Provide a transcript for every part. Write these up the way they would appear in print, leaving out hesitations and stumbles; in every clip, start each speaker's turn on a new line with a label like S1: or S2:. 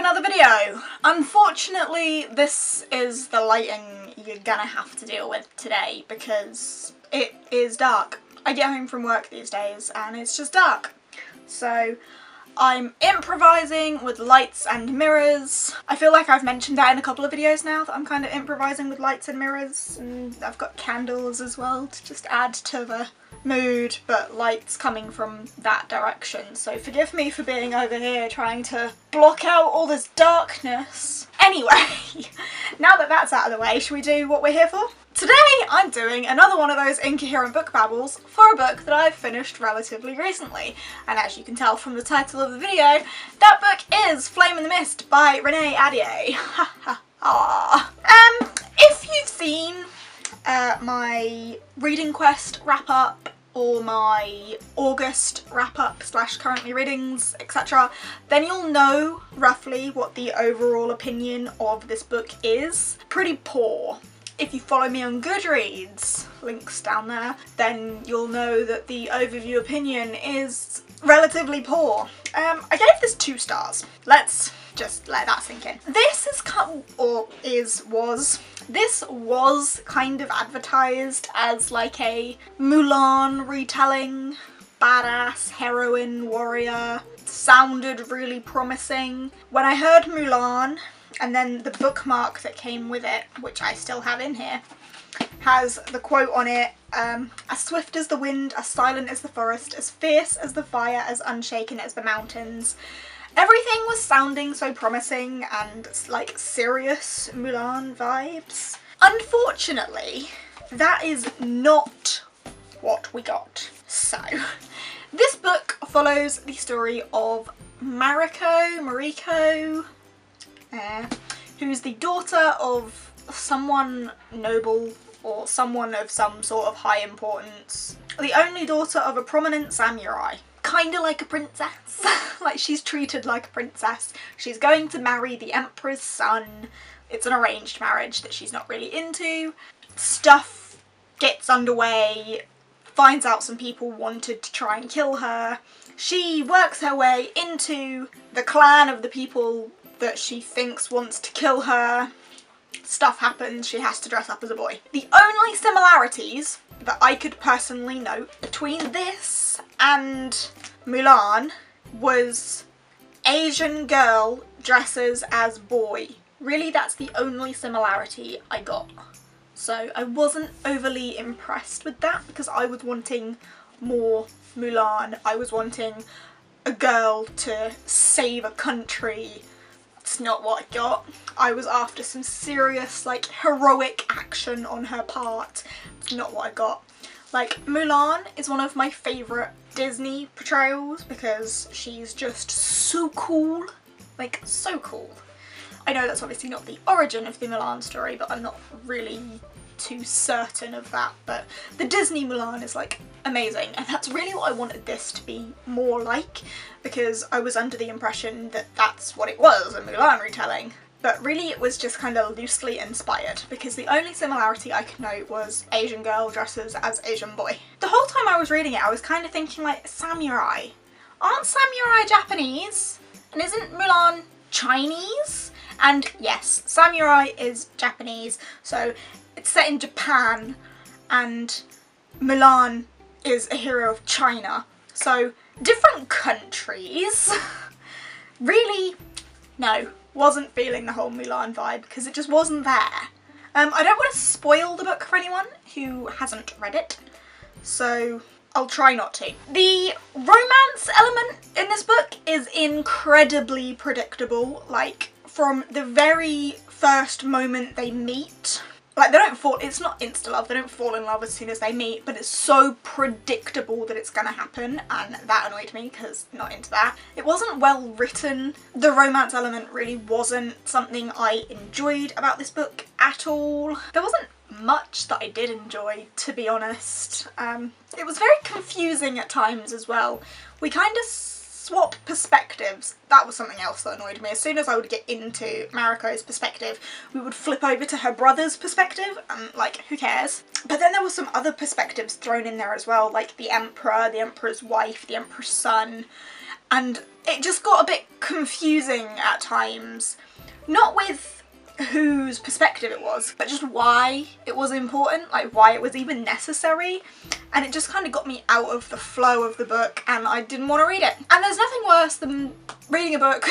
S1: another video. Unfortunately, this is the lighting you're gonna have to deal with today because it is dark. I get home from work these days and it's just dark. So I'm improvising with lights and mirrors. I feel like I've mentioned that in a couple of videos now, that I'm kind of improvising with lights and mirrors, and I've got candles as well to just add to the mood, but light's coming from that direction, so forgive me for being over here trying to block out all this darkness. Anyway, now that that's out of the way, should we do what we're here for? Today I'm doing another one of those incoherent book babbles for a book that I've finished relatively recently, and as you can tell from the title of the video, that book is Flame in the Mist by Renee Ahdieh. If you've seen my Reading Quest wrap-up or my August wrap-up / currently readings, etc., then you'll know roughly what the overall opinion of this book is. Pretty poor. If you follow me on Goodreads, links down there, then you'll know that the overview opinion is relatively poor. I gave this 2 stars. Let's just let that sink in. This was kind of advertised as like a Mulan retelling, badass heroine warrior. Sounded really promising. When I heard Mulan, and then the bookmark that came with it, which I still have in here, has the quote on it, as swift as the wind, as silent as the forest, as fierce as the fire, as unshaken as the mountains. Everything was sounding so promising and like serious Mulan vibes. Unfortunately, that is not what we got. So, this book follows the story of Mariko, who's the daughter of someone noble or someone of some sort of high importance. The only daughter of a prominent samurai. Kinda like a princess. Like, she's treated like a princess. She's going to marry the emperor's son. It's an arranged marriage that she's not really into. Stuff gets underway, finds out some people wanted to try and kill her. She works her way into the clan of the people that she thinks wants to kill her. Stuff happens, she has to dress up as a boy. The only similarities that I could personally note between this and Mulan was Asian girl dresses as boy. Really, that's the only similarity I got. So I wasn't overly impressed with that because I was wanting more Mulan. I was wanting a girl to save a country. That's not what I got. I was after some serious, like, heroic action on her part. It's not what I got. Like, Mulan is one of my favourite Disney portrayals because she's just so cool. Like, so cool. I know that's obviously not the origin of the Mulan story, but I'm not really too certain of that, but the Disney Mulan is like amazing, and that's really what I wanted this to be more like, because I was under the impression that that's what it was, a Mulan retelling. But really it was just kind of loosely inspired, because the only similarity I could note was Asian girl dresses as Asian boy. The whole time I was reading it I was kind of thinking, like, samurai? Aren't samurai Japanese? And isn't Mulan Chinese? And yes, samurai is Japanese, so it's set in Japan and Mulan is a hero of China. So different countries. Really, no, wasn't feeling the whole Mulan vibe because it just wasn't there. I don't want to spoil the book for anyone who hasn't read it, so I'll try not to. The romance element in this book is incredibly predictable. Like, from the very first moment they meet, like, they don't fall, it's not insta-love, they don't fall in love as soon as they meet, but it's so predictable that it's gonna happen, and that annoyed me because I'm not into that. It wasn't well written. The romance element really wasn't something I enjoyed about this book at all. There wasn't much that I did enjoy, to be honest. It was very confusing at times as well. We kind of swap perspectives. That was something else that annoyed me. As soon as I would get into Mariko's perspective, we would flip over to her brother's perspective, and like, who cares? But then there were some other perspectives thrown in there as well, like the Emperor, the Emperor's wife, the Emperor's son, and it just got a bit confusing at times. Not with whose perspective it was, but just why it was important, like why it was even necessary, and it just kind of got me out of the flow of the book and I didn't want to read it. And there's nothing worse than reading a book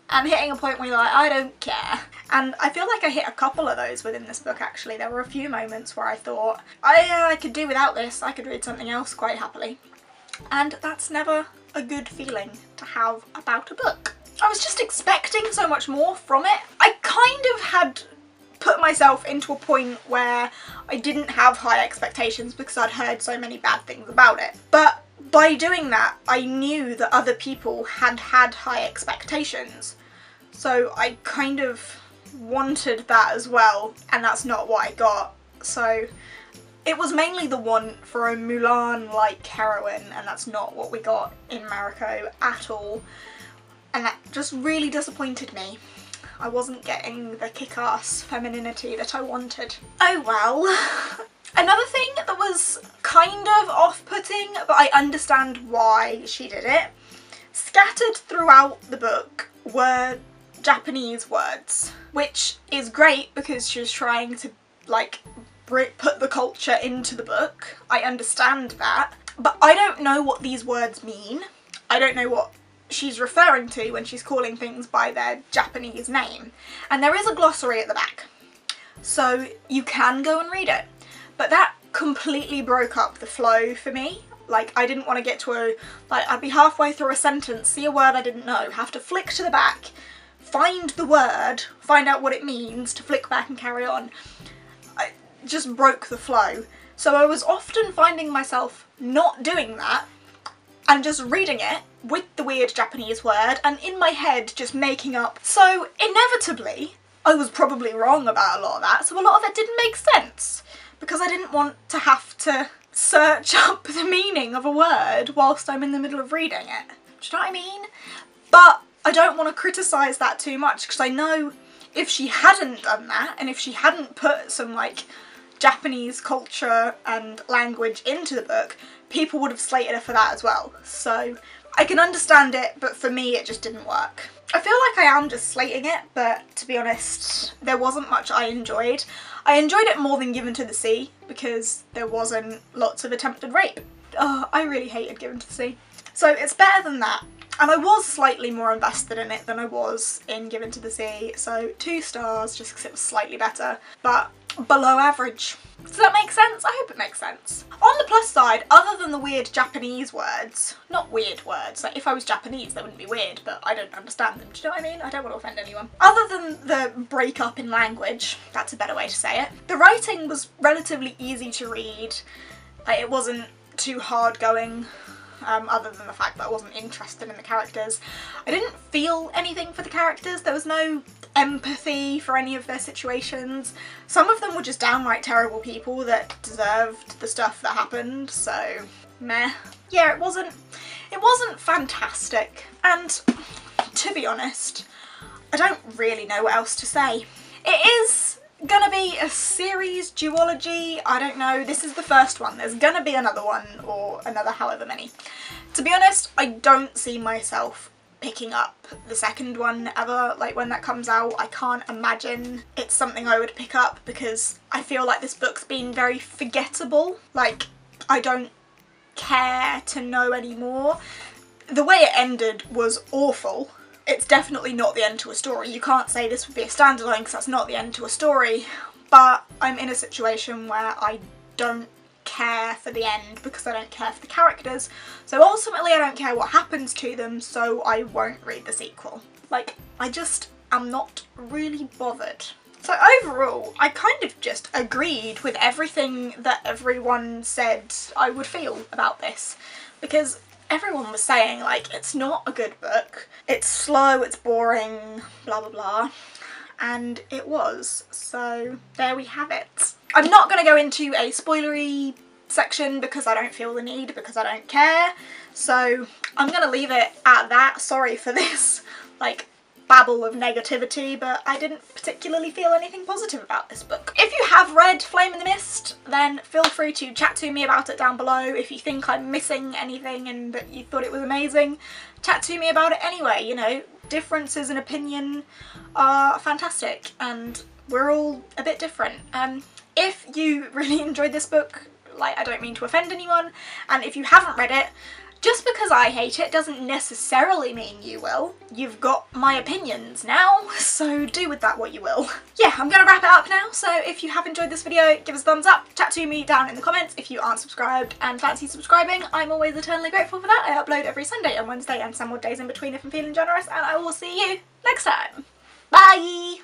S1: and hitting a point where you're like, I don't care. And I feel like I hit a couple of those within this book actually. There were a few moments where I thought, I could do without this, I could read something else quite happily. And that's never a good feeling to have about a book. I was just expecting so much more from it. I kind of had put myself into a point where I didn't have high expectations because I'd heard so many bad things about it. But by doing that, I knew that other people had had high expectations. So I kind of wanted that as well, and that's not what I got. So it was mainly the want for a Mulan-like heroine, and that's not what we got in Mariko at all. And that just really disappointed me. I wasn't getting the kick-ass femininity that I wanted. Oh well. Another thing that was kind of off-putting, but I understand why she did it, scattered throughout the book were Japanese words, which is great because she was trying to, like, put the culture into the book. I understand that. But I don't know what these words mean. I don't know what she's referring to when she's calling things by their Japanese name. And there is a glossary at the back, so you can go and read it. But that completely broke up the flow for me. Like, I didn't want to get to I'd be halfway through a sentence, see a word I didn't know, have to flick to the back, find the word, find out what it means, to flick back and carry on. I just broke the flow. So I was often finding myself not doing that and just reading it with the weird Japanese word and in my head just making up. So inevitably, I was probably wrong about a lot of that, so a lot of it didn't make sense because I didn't want to have to search up the meaning of a word whilst I'm in the middle of reading it. Do you know what I mean? But I don't want to criticise that too much because I know if she hadn't done that and if she hadn't put some, like, Japanese culture and language into the book, people would have slated her for that as well. So I can understand it, but for me it just didn't work. I feel like I am just slating it, but to be honest, there wasn't much I enjoyed. I enjoyed it more than Given to the Sea because there wasn't lots of attempted rape. Oh, I really hated Given to the Sea. So it's better than that. And I was slightly more invested in it than I was in Given to the Sea, so 2 stars just because it was slightly better, but below average. Does that make sense? I hope it makes sense. On the plus side, other than the weird Japanese words, not weird words, like if I was Japanese they wouldn't be weird, but I don't understand them, do you know what I mean? I don't want to offend anyone. Other than the break-up in language, that's a better way to say it, the writing was relatively easy to read. Like, it wasn't too hard going. Other than the fact that I wasn't interested in the characters. I didn't feel anything for the characters. There was no empathy for any of their situations. Some of them were just downright terrible people that deserved the stuff that happened, so meh. Yeah, it wasn't fantastic. And to be honest, I don't really know what else to say. It is gonna be a series duology, I don't know, this is the first one, there's gonna be another one or another however many. To be honest, I don't see myself picking up the second one ever, like when that comes out. I can't imagine it's something I would pick up because I feel like this book's been very forgettable, like I don't care to know anymore. The way it ended was awful. It's definitely not the end to a story. You can't say this would be a standalone because that's not the end to a story, but I'm in a situation where I don't care for the end because I don't care for the characters, so ultimately I don't care what happens to them, so I won't read the sequel. Like, I just am not really bothered. So overall, I kind of just agreed with everything that everyone said I would feel about this, because everyone was saying, like, it's not a good book, it's slow, it's boring, blah blah blah, and it was, so there we have it. I'm not going to go into a spoilery section because I don't feel the need, because I don't care, so I'm going to leave it at that. Sorry for this, like, babble of negativity, but I didn't particularly feel anything positive about this book. If you have read Flame in the Mist, then feel free to chat to me about it down below. If you think I'm missing anything and that you thought it was amazing, chat to me about it anyway. You know, differences in opinion are fantastic and we're all a bit different. If you really enjoyed this book, like, I don't mean to offend anyone, and if you haven't read it, just because I hate it doesn't necessarily mean you will. You've got my opinions now, so do with that what you will. Yeah, I'm gonna wrap it up now, so if you have enjoyed this video, give us a thumbs up, chat to me down in the comments if you aren't subscribed and fancy subscribing. I'm always eternally grateful for that. I upload every Sunday and Wednesday and some odd days in between if I'm feeling generous, and I will see you next time. Bye!